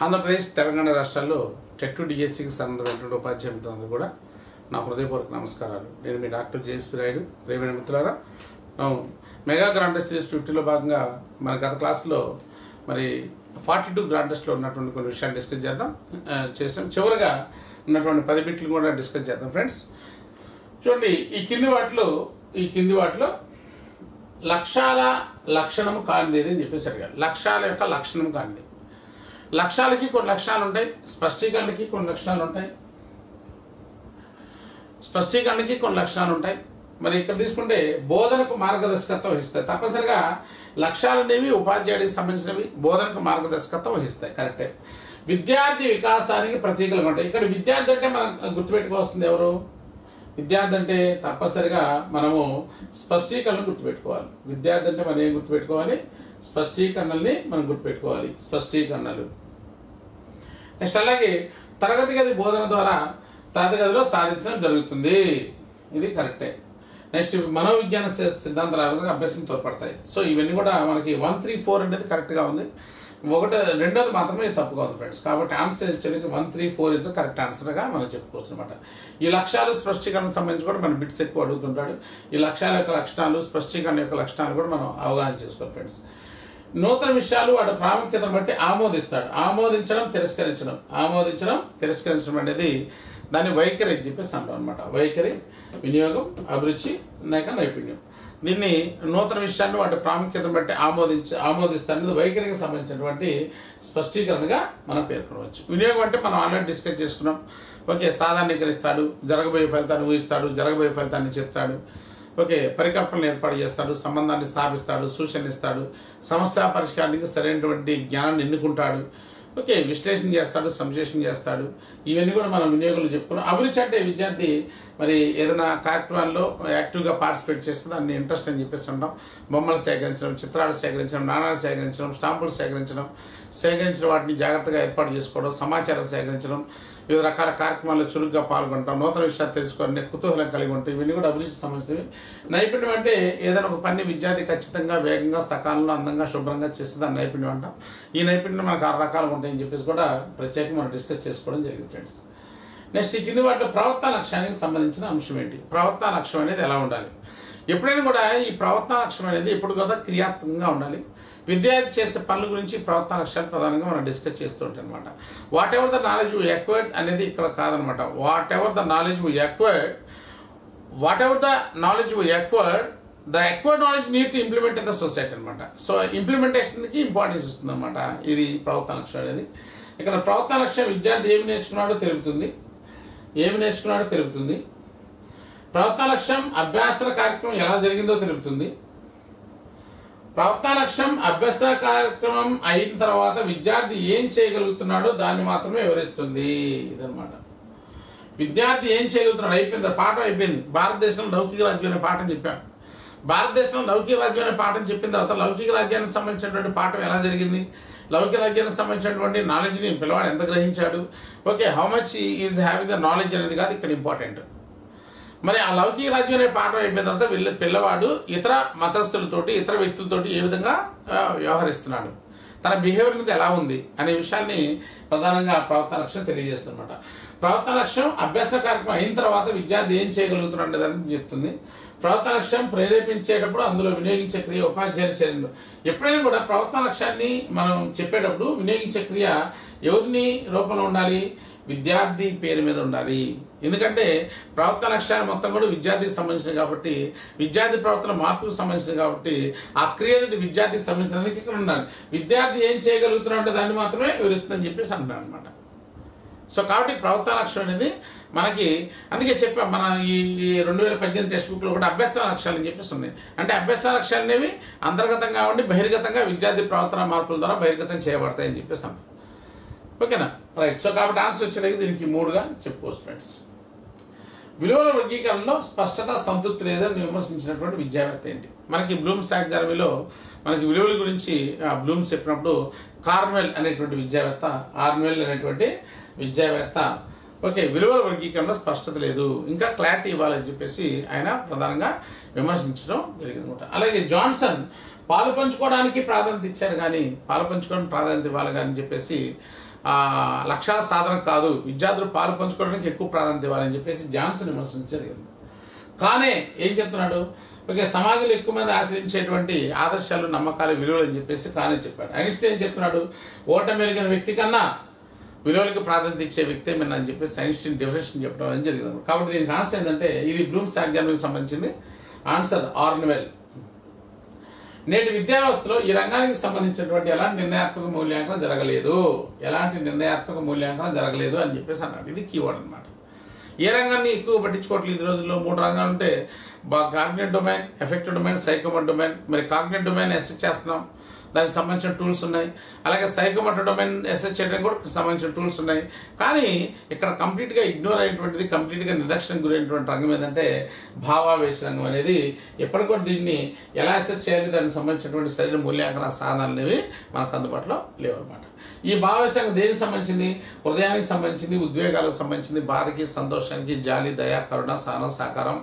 ఆంధ్రప్రదేశ్ తెలంగాణ రాష్ట్రాల్లో టెట్ డిఎస్సికి సంబంధించినటువంటి ఉపాధ్యాయ మిత్రులందరూ కూడా నా హృదయపూర్వక నమస్కారాలు. నేను మీ డాక్టర్ జేఎస్పీ రాయుడు. ప్రియమైన మిత్రులారా, మెగా గ్రాండ్ టెస్ట్ సిరీస్ 50లో భాగంగా మన గత క్లాస్లో మరి 42 గ్రాండ్ టెస్ట్లో ఉన్నటువంటి కొన్ని విషయాలు డిస్కస్ చేసాం. చివరిగా ఉన్నటువంటి 10 బిట్లు కూడా డిస్కస్ చేద్దాం ఫ్రెండ్స్. చూడండి, ఈ కింది వాటిలో లక్ష్యాల లక్షణము కానిది అని చెప్పేసి అడిగారు. లక్ష్యాల యొక్క లక్షణం కానిది. లక్ష్యాలకి కొన్ని లక్షణాలు ఉంటాయి, స్పష్టీకరణకి కొన్ని లక్షణాలు ఉంటాయి. మరి ఇక్కడ తీసుకుంటే బోధనకు మార్గదర్శకత్వం వహిస్తాయి. తప్పనిసరిగా లక్ష్యాలు అనేవి ఉపాధ్యాయుడికి సంబంధించినవి, బోధనకు మార్గదర్శకత్వం వహిస్తాయి. కరెక్టే. విద్యార్థి వికాసానికి ప్రతీకలుగా ఉంటాయి. ఇక్కడ విద్యార్థి అంటే మనం గుర్తుపెట్టుకోవాల్సింది ఎవరు? విద్యార్థి అంటే తప్పనిసరిగా మనము స్పష్టీకరణను గుర్తుపెట్టుకోవాలి. విద్యార్థి అంటే మనం ఏం గుర్తుపెట్టుకోవాలి? స్పష్టీకరణల్ని మనం గుర్తుపెట్టుకోవాలి. స్పష్టీకరణలు. నెక్స్ట్ అలాగే తరగతి గది బోధన ద్వారా తరగతి గదిలో సాధించడం జరుగుతుంది. ఇది కరెక్టే. నెక్స్ట్ మనోవిజ్ఞాన సిద్ధాంతాల అభ్యాసం తోడ్పడతాయి. సో ఇవన్నీ కూడా మనకి 1, 3, 4 అనేది కరెక్ట్గా ఉంది. రెండోది మాత్రమే తప్పుగా ఉంది ఫ్రెండ్స్. కాబట్టి ఆన్సర్ ఇచ్చేందుకు 1, 3, 4 ఇస్ కరెక్ట్ ఆన్సర్గా మనం చెప్పుకోవచ్చు అనమాట. ఈ లక్ష్యాలు స్పష్టీకరణకు సంబంధించి కూడా మన బిట్స్ ఎక్కువ అడుగుతుంటాడు. ఈ లక్ష్యాల యొక్క లక్షణాలు, స్పష్టీకరణ యొక్క లక్షణాలు కూడా మనం అవగాహన చేసుకోవాలి ఫ్రెండ్స్. నూతన విషయాలు వాటి ప్రాముఖ్యతను బట్టి ఆమోదిస్తాడు. ఆమోదించడం, తిరస్కరించడం అనేది దాన్ని వైఖరి అని చెప్పేసి అంటాం అనమాట. వైఖరి, వినియోగం, అభిరుచి, నైపుణ్యం. దీన్ని నూతన విషయాన్ని వాటి ప్రాముఖ్యతను బట్టి ఆమోదిస్తాడు. వైఖరికి సంబంధించినటువంటి స్పష్టీకరణగా మనం పేర్కొనవచ్చు. వినియోగం అంటే మనం ఆల్రెడీ డిస్కస్ చేసుకున్నాం. ఓకే, సాధారణీకరిస్తాడు, జరగబోయే ఫలితాన్ని ఊహిస్తాడు, జరగబోయే ఫలితాన్ని చెప్తాడు. ఓకే, పరికల్పనలు ఏర్పాటు చేస్తాడు, సంబంధాన్ని స్థాపిస్తాడు, సూచనలు ఇస్తాడు, సమస్య పరిష్కారానికి సరైనటువంటి జ్ఞానాన్ని ఎన్నుకుంటాడు. ఓకే, విశ్లేషణ చేస్తాడు, సంశ్లేషణ చేస్తాడు. ఇవన్నీ కూడా మనం వినియోగంలో చెప్పుకున్నాం. అభిరుచి అంటే విద్యార్థి మరి ఏదైనా కార్యక్రమాల్లో యాక్టివ్గా పార్టిసిపేట్ చేస్తే దాన్ని ఇంట్రెస్ట్ అని చెప్పేసి ఉంటాం. బొమ్మలు సేకరించడం, చిత్రాలు సేకరించడం, నాణాలు సేకరించడం, స్టాంపులు సేకరించిన వాటిని జాగ్రత్తగా ఏర్పాటు చేసుకోవడం, సమాచారం సేకరించడం, వివిధ రకాల కార్యక్రమాల్లో చురుగ్గా పాల్గొనడం, నూతన విషయాలు తెలుసుకోవాలనే కుతూహలం కలిగి ఉంటాయి. ఇవన్నీ కూడా అభిరుచికి సంబంధించినవి. నైపుణ్యం అంటే ఏదైనా ఒక పని విద్యార్థి ఖచ్చితంగా, వేగంగా, సకాలంలో, అందంగా, శుభ్రంగా చేస్తే దాన్ని నైపుణ్యం అంటాం. ఈ నైపుణ్యం మనకు 6 రకాలుగా ఉంటాయని చెప్పేసి కూడా ప్రత్యేకంగా మనం డిస్కస్ చేసుకోవడం జరిగింది ఫ్రెండ్స్. నెక్స్ట్ ఈ కింది వాటిలో ప్రవర్తన లక్ష్యానికి సంబంధించిన అంశం ఏంటి? ప్రవర్తన లక్ష్యం అనేది ఎలా ఉండాలి? ఎప్పుడైనా కూడా ఈ ప్రవర్తన లక్ష్యం అనేది ఎప్పుడు కూడా క్రియాత్మకంగా ఉండాలి. విద్యార్థి చేసే పనుల గురించి ప్రవర్తన లక్ష్యాలు ప్రధానంగా మనం డిస్కస్ చేస్తూ ఉంటాం అనమాట. What ever the knowledge we acquired అనేది ఇక్కడ కాదనమాట. What ever the knowledge we acquired the acquired knowledge need to implement in the society అనమాట. సో ఇంప్లిమెంటేషన్కి ఇంపార్టెన్స్ ఇస్తుంది అనమాట. ఇది ప్రవర్తన లక్ష్యం అనేది. ఇక్కడ ప్రవర్తన లక్ష్యం విద్యార్థి ఏమి నేర్చుకున్నాడో తెలుపుతుంది. ప్రవర్తన లక్ష్యం అభ్యాసన కార్యక్రమం ఎలా జరిగిందో తెలుపుతుంది. ప్రవర్తన లక్ష్యం అభ్యాసన కార్యక్రమం అయిన తర్వాత విద్యార్థి ఏం చేయగలుగుతున్నాడో దాన్ని మాత్రమే వివరిస్తుంది. ఇదనమాట. విద్యార్థి ఏం చేయగలుగుతున్నాడు అయిపోయింది, పాఠం అయిపోయింది. భారతదేశంలో లౌకిక రాజ్యం అనే పాఠం చెప్పాం. భారతదేశంలో లౌకిక రాజ్యం అనే పాఠం చెప్పిన తర్వాత లౌకిక రాజ్యానికి సంబంధించినటువంటి పాఠం ఎలా జరిగింది, లౌకిక రాజ్యానికి సంబంధించినటువంటి నాలెడ్జ్ని పిల్లవాడు ఎంత గ్రహించాడు, okay, how much is having the knowledge అనేది కాదు ఇక్కడ ఇంపార్టెంట్. మరి ఆ లౌకిక రాజ్యం అనే పాఠం అయిపోయిన తర్వాత పిల్లవాడు ఇతర మతస్థులతోటి, ఇతర వ్యక్తులతోటి ఏ విధంగా వ్యవహరిస్తున్నాడు, తన బిహేవియర్ మీద ఎలా ఉంది అనే విషయాన్ని ప్రధానంగా ప్రవర్తన లక్ష్యం తెలియజేస్తుందన్నమాట. ప్రవర్తన లక్ష్యం అభ్యాస కార్యక్రమం అయిన తర్వాత విద్యార్థి ఏం చేయగలుగుతున్నాడు దాన్ని చెప్తుంది. ప్రవర్తన లక్ష్యం ప్రేరేపించేటప్పుడు అందులో వినియోగించే క్రియ ఉపాధ్యాయుల చర్యలు. ఎప్పుడైనా కూడా ప్రవర్తన లక్ష్యాన్ని మనం చెప్పేటప్పుడు వినియోగించే క్రియ ఎవరిని రూపంలో ఉండాలి? విద్యార్థి పేరు మీద ఉండాలి. ఎందుకంటే ప్రవర్తన లక్ష్యాలు మొత్తం కూడా విద్యార్థికి సంబంధించినవి కాబట్టి, విద్యార్థి ప్రవర్తన మార్పుకు సంబంధించినవి కాబట్టి ఆ క్రియ అనేది విద్యార్థికి సంబంధించినది ఇక్కడ ఉండాలి. విద్యార్థి ఏం చేయగలుగుతున్నాడంటే దాన్ని మాత్రమే వివరిస్తుందని చెప్పేసి అంటారు అనమాట. సో కాబట్టి ప్రవర్తన లక్ష్యం అనేది మనకి అందుకే చెప్పాం, మన ఈ 2018 టెక్స్ట్ బుక్లో కూడా అభ్యసన లక్ష్యాలు అని చెప్పేసి ఉన్నాయి. అంటే అభ్యసన లక్ష్యాలు అనేవి అంతర్గతంగా ఉండి బహిర్గతంగా విద్యార్థి ప్రవర్తన మార్పుల ద్వారా బహిర్గతం చేయబడతాయని చెప్పేసి అన్నాం. ఓకేనా, రైట్. సో కాబట్టి ఆన్సర్ వచ్చేది దీనికి 3గా చెప్పుకోవచ్చు ఫ్రెండ్స్. విలువల వర్గీకరణలో స్పష్టత, సంతృప్తి లేదని విమర్శించినటువంటి విద్యావేత్త ఏంటి? మనకి బ్లూమ్స్ టాక్సానమీలో మనకి విలువల గురించి బ్లూమ్స్ చెప్పినప్పుడు ఆర్నెల్ అనేటువంటి విద్యావేత్త ఓకే, విలువల వర్గీకరణలో స్పష్టత లేదు, ఇంకా క్లారిటీ ఇవ్వాలని చెప్పేసి ఆయన ప్రధానంగా విమర్శించడం జరిగిందన్నమాట. అలాగే జాన్సన్ పాలు పంచుకోవడానికి ప్రాధాన్యత ఇచ్చారు కానీ పాలు పంచుకోవడానికి ప్రాధాన్యత ఇవ్వాలి కానీ చెప్పేసి లక్ష్యాల సాధన కాదు, విద్యార్థులు పాలు పంచుకోవడానికి ఎక్కువ ప్రాధాన్యత ఇవ్వాలని చెప్పేసి జాన్సన్ విమర్శించారు. కానీ ఏం చెప్తున్నాడు, ఓకే సమాజంలో ఎక్కువ మంది ఆచరించేటువంటి ఆదర్శాలు, నమ్మకాలు, విలువలు అని చెప్పేసి కానే చెప్పాడు. ఐన్స్టీన్ ఏం చెప్తున్నాడు, ఓటమి ఎరిగిన వ్యక్తి కన్నా విలువలకు ప్రాధాన్యత ఇచ్చే వ్యక్తే మిన్న అని చెప్పేసి ఐన్స్టీన్ డెఫినేషన్ చెప్పడం అనేది జరిగింది. కాబట్టి దీనికి ఆన్సర్ ఏంటంటే ఇది బ్లూమ్స్ టాక్సానమీకి సంబంధించింది. ఆన్సర్ ఆర్న్వెల్. నేటి విద్యా వ్యవస్థలో ఈ రంగానికి సంబంధించినటువంటి ఎలాంటి నిర్ణయాత్మక మూల్యాంకనం జరగలేదు అని చెప్పేసి అన్నాడు. ఇది కీవర్డ్ అనమాట. ఏ రంగాన్ని ఎక్కువ పట్టించుకోవట్లేదు ఈ రోజుల్లో. 3 రంగాలు ఉంటే cognitive domain, effective domain, psychomotor domain. మరి కాగ్నిటివ్ డొమైన్ అసెస్ చేస్తున్నాం, దానికి సంబంధించిన టూల్స్ ఉన్నాయి. అలాగే సైకోమోటర్ డొమైన్ అసెస్ చేయడానికి కూడా సంబంధించిన టూల్స్ ఉన్నాయి. కానీ ఇక్కడ కంప్లీట్గా ఇగ్నోర్ అయినటువంటిది, కంప్లీట్గా నిర్లక్ష్యానికి గురైనటువంటి రంగం ఏంటంటే భావావేశ రంగం అనేది. ఎప్పటికి కూడా దీన్ని ఎలా అసెస్ చేయాలి, దానికి సంబంధించినటువంటి సరైన మూల్యాంకన సాధనాలు అనేవి మనకు అందుబాటులో లేవు అనమాట. ఈ భావావేశ రంగం దేనికి సంబంధించింది, హృదయానికి సంబంధించింది, ఉద్వేగాలకు సంబంధించింది, బాధకి, సంతోషానికి, జాలి, దయ, కరుణ, సహనం, సహకారం,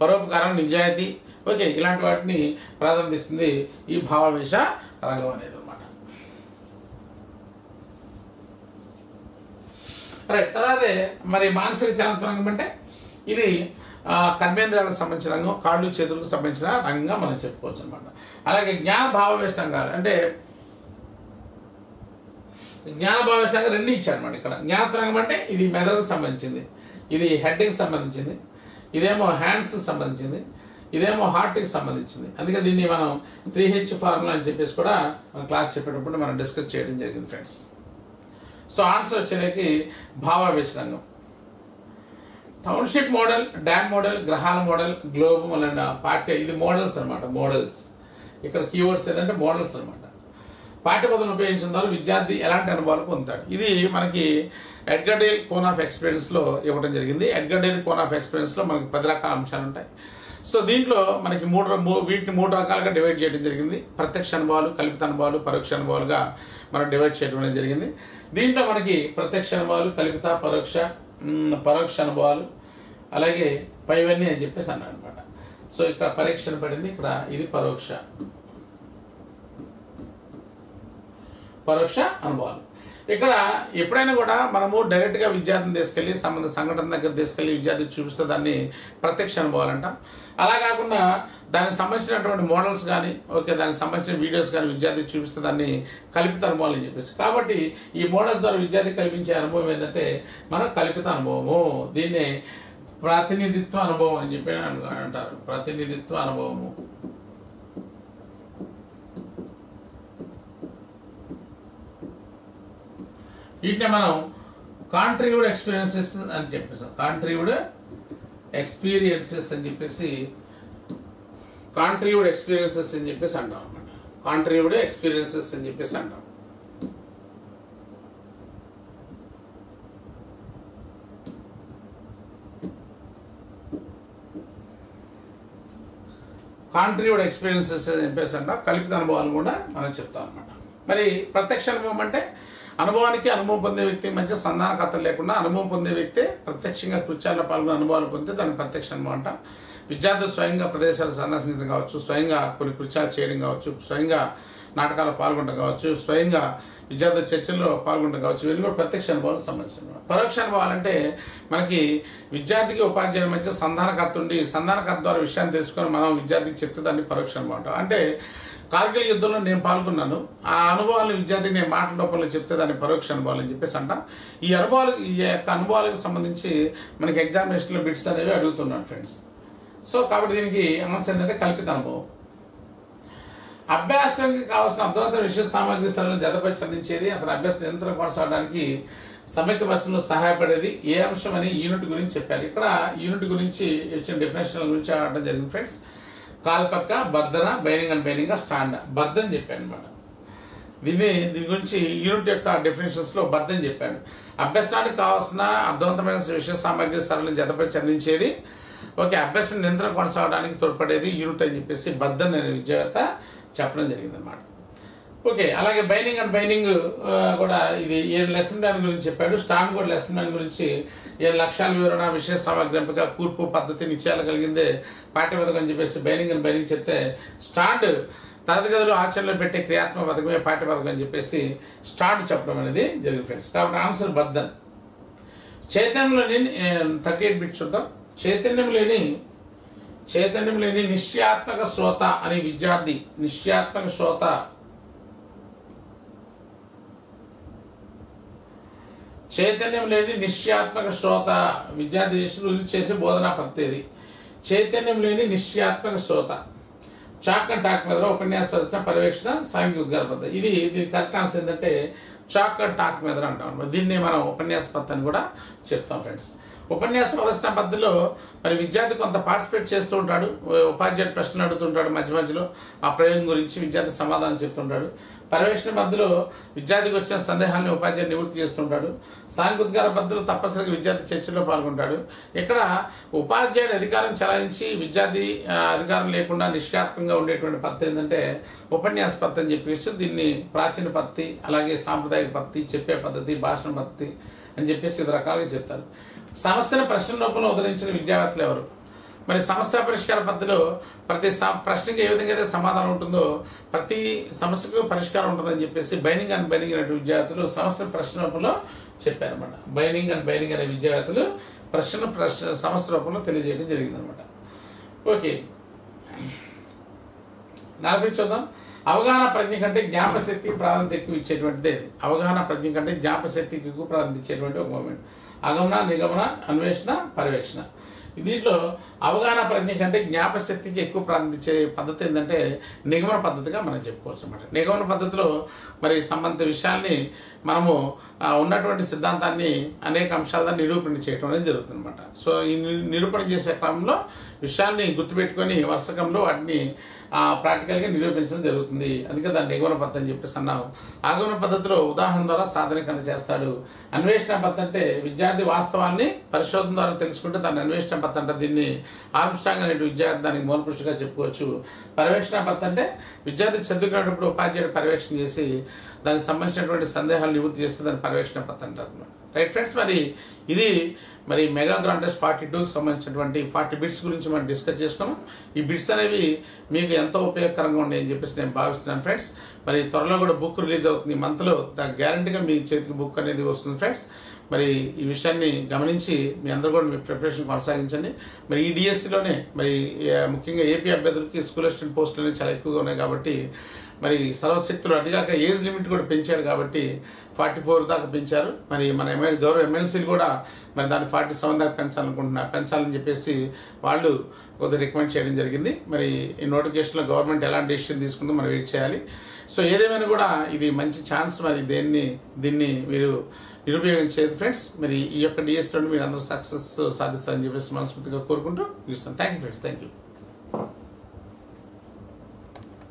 పరోపకారం, నిజాయితీ, ఓకే ఇలాంటి వాటిని ప్రాధాన్యత ఇస్తుంది ఈ భావావేశ రంగం అనేది అనమాట. రైట్. తర్వాతే మరి మానసిక చాలనాత్మక రంగం అంటే ఇది కర్మేంద్రియాలకు సంబంధించిన రంగం, కాళ్ళు చేతులకు సంబంధించిన రంగంగా మనం చెప్పుకోవచ్చు అనమాట. అలాగే జ్ఞాన భావావేశ రంగాలు అంటే జ్ఞాన భావావేశ రంగం 2 ఇచ్చారనమాట. ఇక్కడ జ్ఞానత్రంగం అంటే ఇది మెదడుకు సంబంధించింది, ఇది హెడ్కి సంబంధించింది, ఇదేమో హ్యాండ్స్కి సంబంధించింది, ఇదేమో హార్ట్కి సంబంధించింది. అందుకే దీన్ని మనం 3H ఫార్ములా అని చెప్పేసి కూడా మన క్లాస్ చెప్పేటప్పుడు మనం డిస్కస్ చేయడం జరిగింది ఫ్రెండ్స్. సో ఆన్సర్ వచ్చేసరికి భావావేశ రంగం. టౌన్షిప్ మోడల్, డ్యామ్ మోడల్, గ్రహాల మోడల్, గ్లోబ్ మొదలైన పాఠ్య ఇది మోడల్స్ అనమాట. మోడల్స్ ఇక్కడ కీవర్డ్స్ ఏంటంటే మోడల్స్ అనమాట. పాఠ్యపద్ధతులను ఉపయోగించిన ద్వారా విద్యార్థి ఎలాంటి అనుభవాలు పొందుతాడు. ఇది మనకి ఎడ్గర్ డేల్ కోన్ ఆఫ్ ఎక్స్పీరియన్స్లో ఇవ్వడం జరిగింది. ఎడ్గర్ డేల్ కోన్ ఆఫ్ ఎక్స్పీరియన్స్లో మనకి 10 రకాల అంశాలు ఉంటాయి. సో దీంట్లో మనకి వీటిని 3 రకాలుగా డివైడ్ చేయడం జరిగింది. ప్రత్యక్ష అనుభవాలు, కల్పిత అనుభవాలు, పరోక్ష అనుభవాలుగా మనం డివైడ్ చేయడం అనేది జరిగింది. దీంట్లో మనకి ప్రత్యక్ష అనుభవాలు, కల్పిత, పరోక్ష అనుభవాలు, అలాగే పైవన్నీ అని చెప్పేసి అన్నాడు అనమాట. సో ఇక్కడ పరీక్ష పడింది, ఇక్కడ ఇది పరోక్ష అనుభవాలు. ఇక్కడ ఎప్పుడైనా కూడా మనము డైరెక్ట్గా విద్యార్థిని తీసుకెళ్ళి సంఘటన దగ్గర తీసుకెళ్ళి విద్యార్థి చూపిస్తే దాన్ని ప్రత్యక్ష అనుభవాలు అంటాం. అలా కాకుండా దానికి సంబంధించినటువంటి మోడల్స్ కానీ, ఓకే దానికి సంబంధించిన వీడియోస్ కానీ విద్యార్థి చూపిస్తే దాన్ని కల్పిత అనుభవాలు అని చెప్పేసి. కాబట్టి ఈ మోడల్స్ ద్వారా విద్యార్థి కల్పించే అనుభవం ఏంటంటే మన కల్పిత అనుభవము. దీన్నే ప్రాతినిధిత్వ అనుభవం అని చెప్పి అంటారు. ప్రాతినిధిత్వ అనుభవము. వీటిని మనం కాంట్రిబ్యూట్ ఎక్స్పీరియన్సెస్ అని చెప్పేసాం. కాంట్రిబ్యూట్ ఎక్స్పీరియన్సెస్ అని చెప్పేసి అంటాం అనమాట. కాంట్రిబ్యూట్ ఎక్స్పీరియన్సెస్ అని చెప్పేసి అంటాం. కాంట్రిబ్యూట్ ఎక్స్పీరియన్సెస్ అని చెప్పేసి అంటాం. కల్పిత అనుభవాలు కూడా మనం చెప్తాం అనమాట. మరి ప్రత్యక్ష అనుభవం అంటే అనుభవానికి అనుభవం పొందే వ్యక్తి మధ్య సంధానకర్త లేకుండా అనుభవం పొందే వ్యక్తి ప్రత్యక్షంగా కృత్యాల్లో పాల్గొనే అనుభవాలు పొందితే దాన్ని ప్రత్యక్ష అనుభవం అంట. విద్యార్థులు స్వయంగా ప్రదేశాలు సందర్శించడం కావచ్చు, స్వయంగా కొన్ని కృత్యాలు చేయడం కావచ్చు, స్వయంగా నాటకాలు పాల్గొనడం కావచ్చు, స్వయంగా విద్యార్థుల చర్చల్లో పాల్గొనడం కావచ్చు, ఇవన్నీ కూడా ప్రత్యక్ష అనుభవాలకు సంబంధించిన. పరోక్ష అనుభవాలు అంటే మనకి విద్యార్థికి ఉపాధ్యాయుల మధ్య సంధానకర్త ఉండి సంధానకర్త ద్వారా విషయాన్ని తెలుసుకొని మనం విద్యార్థికి చెప్తే దాన్ని పరోక్ష అనుభవం అంటాం. అంటే కార్గిల్ యుద్ధంలో నేను పాల్గొన్నాను, ఆ అనుభవాలను విద్యార్థికి నేను మాటల రూపంలో చెప్తే దాన్ని పరోక్ష అనుభవాలు అని చెప్పేసి అంటాం. ఈ యొక్క అనుభవాలకు సంబంధించి మనకి ఎగ్జామినేషన్లో బిట్స్ అనేవి అడుగుతున్నాను ఫ్రెండ్స్. సో కాబట్టి దీనికి ఆన్సర్ ఏంటంటే కల్పిత అనుభవం. అభ్యాసానికి కావాల్సిన అర్థవంతమైన విషయ సామాగ్రి స్థలంలో జతపరిచి అందించేది, అతని అభ్యాసం నిరంతరం కొనసాగడానికి సమైక్యపరచడంలో సహాయపడేది ఏ అంశం అని యూనిట్ గురించి చెప్పారు. ఇక్కడ యూనిట్ గురించి ఇచ్చిన డెఫినేషన్ గురించి ఆడటం జరిగింది ఫ్రెండ్స్. కాల్పక్క, బర్ధన, బైనింగ్ అండ్ బైనింగ్, స్టాండ్. బర్ధన్ చెప్పాను అనమాట. దీని గురించి యూనిట్ యొక్క డెఫినేషన్స్లో బర్ధన్ చెప్పాడు. అభ్యసనానికి కావాల్సిన అర్థవంతమైన విషయ సామాగ్రి సరళం జతపరిచి అందించేది, ఓకే అభ్యాసం నిరంతరం కొనసాగడానికి తోడ్పడేది యూనిట్ అని చెప్పేసి బర్ధన్ అనే విద్యావేత్త చెప్పడం జరిగింది అనమాట. ఓకే, అలాగే బైనింగ్ అండ్ బైనింగ్ కూడా ఇది 7 లెసన్ ప్లాన్ గురించి చెప్పాడు. స్టాండ్ కూడా లెసన్ ప్లాన్ గురించి 7 లక్ష్యాల వివరణ, విశేష సామగ్రి ఎంపిక, కూర్పు పద్ధతి, నిశ్చయాలు కలిగిందే పాఠ్యపథకం అని చెప్పేసి బైనింగ్ అండ్ బైనింగ్ చెప్తే, స్టాండ్ తరగతి గదిలో ఆచరణలో పెట్టే క్రియాత్మక పథకమే పాఠ్యపథకం అని చెప్పేసి స్టాండ్ చెప్పడం అనేది జరిగింది ఫ్రెండ్స్. కాబట్టి ఆన్సర్ బర్ధన్. చైతన్యంలోని 38 బిట్స్ చూద్దాం. చైతన్యం లేని నిశ్చయాత్మక శ్రోత అనే విద్యార్థి, నిశ్చయాత్మక శ్రోత చైతన్యం లేని నిశ్చయాత్మక శ్రోత విద్యార్థి రుజువు చేసే బోధనా పద్ధతి. చైతన్యం లేని నిశ్చయాత్మక శ్రోత చాక్ అండ్ టాక్ మీద ఉపన్యాస ప్రదర్శన, పర్యవేక్షణ, సాంఘిక ఉద్గార పద్ధతి. దీని కరెక్ట్ ఆన్సర్ ఏంటంటే చాక్ అండ్ టాక్ మీద అంటాం. దీన్ని మనం ఉపన్యాస పద్ధతి అని కూడా చెప్తాం ఫ్రెండ్స్. ఉపన్యాస ప్రదర్శన పద్ధతిలో మరి విద్యార్థి కొంత పార్టిసిపేట్ చేస్తూ ఉంటాడు. ఉపాధ్యాయుడు ప్రశ్నలు అడుగుతుంటాడు, మధ్యలో ఆ ప్రయోగం గురించి విద్యార్థి సమాధానం చెప్తుంటాడు. పర్యవేక్షణ పద్ధతిలో విద్యార్థికి వచ్చిన సందేహాలను ఉపాధ్యాయుడు నివృత్తి చేస్తుంటాడు. సాంఘిక ఉద్గార పద్ధతిలో తప్పనిసరిగా విద్యార్థి చర్చలో పాల్గొంటాడు. ఇక్కడ ఉపాధ్యాయుడు అధికారం చెలాయించి విద్యార్థి అధికారం లేకుండా నిష్క్రియాత్మకంగా ఉండేటువంటి పద్ధతి ఏంటంటే ఉపన్యాస పద్ధతి అని చెప్పేసి దీన్ని ప్రాచీన పద్ధతి, అలాగే సాంప్రదాయిక పద్ధతి, చెప్పే పద్ధతి, భాషణ పద్ధతి అని చెప్పేసి 5 రకాలుగా చెప్తారు. సమస్యను ప్రశ్న రూపంలో ఉదరించిన విద్యావేత్తలు ఎవరు? మరి సమస్య పరిష్కార పద్ధతిలో ప్రతి ప్రశ్నకి ఏ విధంగా అయితే సమాధానం ఉంటుందో ప్రతి సమస్యకు పరిష్కారం ఉంటుందని చెప్పేసి బైనింగ్ అండ్ బైనింగ్ అనే విద్యావేత్తలు సమస్య ప్రశ్న రూపంలో చెప్పారనమాట. బైనింగ్ అండ్ బైనింగ్ అనే విద్యావేత్తలు సమస్య రూపంలో తెలియజేయడం జరిగిందనమాట. ఓకే, 40 చూద్దాం. అవగాహన ప్రజ్ఞ కంటే జ్ఞాపశక్తి ప్రాధాన్యత ఎక్కువ ఇచ్చేటువంటిది ఇది. అవగాహన ప్రజ్ఞ కంటే జ్ఞాపశక్తికి ఎక్కువ ప్రాధాన్యత ఇచ్చేటువంటి ఒక మూమెంట్. ఆగమన, నిగమన, అన్వేషణ, పర్యవేక్షణ. దీంట్లో అవగాహన ప్రజ్ఞ కంటే జ్ఞాపశక్తికి ఎక్కువ ప్రాధాన్యత ఇచ్చే పద్ధతి ఏంటంటే నిగమన పద్ధతిగా మనం చెప్పుకోవచ్చు అనమాట. నిగమన పద్ధతిలో మరి సంబంధిత విషయాల్ని మనము ఉన్నటువంటి సిద్ధాంతాన్ని అనేక అంశాలుగా నిరూపణ చేయడం అనేది జరుగుతుంది అనమాట. సో ఈ నిరూపణ చేసే క్రమంలో విషయాల్ని గుర్తుపెట్టుకొని వరుసకంలో వాటిని ప్రాక్టికల్గా నిరూపించడం జరుగుతుంది. అందుకే దాన్ని నిగమన పద్ధతి అని చెప్పేసి అన్నాము. ఆగమన పద్ధతిలో ఉదాహరణ ద్వారా సాధనీకరణ చేస్తాడు. అన్వేషణ పద్ధతి అంటే విద్యార్థి వాస్తవాన్ని పరిశోధన ద్వారా తెలుసుకుంటే దాన్ని అన్వేషణ పద్ధతి అంటే దీన్ని ఆర్మ్స్ట్రాంగ్ అనే విద్యార్థి దానికి మూలపురుషుగా చెప్పుకోవచ్చు. పర్యవేక్షణ పద్ధతి అంటే విద్యార్థి చదువుకునేటప్పుడు ఉపాధ్యాయుడు పర్యవేక్షణ చేసి దానికి సంబంధించినటువంటి సందేహాలు నివృత్తి చేస్తే దాన్ని పర్యవేక్షణ పద్ధతి అంటారు. రైట్ ఫ్రెండ్స్, మరి ఇది మరి మెగా గ్రాండ్ టెస్ట్ 42కి సంబంధించినటువంటి 40 బిట్స్ గురించి మనం డిస్కస్ చేసుకున్నాం. ఈ బిట్స్ అనేవి మీకు ఎంతో ఉపయోగకరంగా ఉన్నాయని చెప్పేసి నేను భావిస్తున్నాను ఫ్రెండ్స్. మరి త్వరలో కూడా బుక్ రిలీజ్ అవుతుంది. ఈ మంత్లో గ్యారంటీగా మీ చేతికి బుక్ అనేది వస్తుంది ఫ్రెండ్స్. మరి ఈ విషయాన్ని గమనించి మీ అందరూ కూడా మీ ప్రిపరేషన్ కొనసాగించండి. మరి ఈ డిఎస్సిలోనే మరి ముఖ్యంగా ఏపీ అభ్యర్థులకి స్కూల్ అసిస్టెంట్ పోస్టులు అనేవి చాలా ఎక్కువగా ఉన్నాయి కాబట్టి మరి సర్వశక్తులు అడిగాక ఏజ్ లిమిట్ కూడా పెంచాడు కాబట్టి 44 దాకా పెంచారు. మరి మన గౌరవ ఎమ్మెల్సీలు కూడా మరి దాన్ని 47 దాకా పెంచాలని చెప్పేసి వాళ్ళు కొద్దిగా రికమెండ్ చేయడం జరిగింది. మరి ఈ నోటిఫికేషన్లో గవర్నమెంట్ ఎలాంటి డెసిషన్ తీసుకుందో మనం వెయిట్ చేయాలి. సో ఏదేమైనా కూడా ఇది మంచి ఛాన్స్. మరి దీన్ని మీరు నిరుపయోగం చేయదు ఫ్రెండ్స్. మరి ఈ యొక్క డిఎస్లో మీరు అందరూ సక్సెస్ సాధిస్తారని చెప్పేసి మనస్ఫూర్తిగా కోరుకుంటూ ఇస్తాను. Thank you friends, thank you.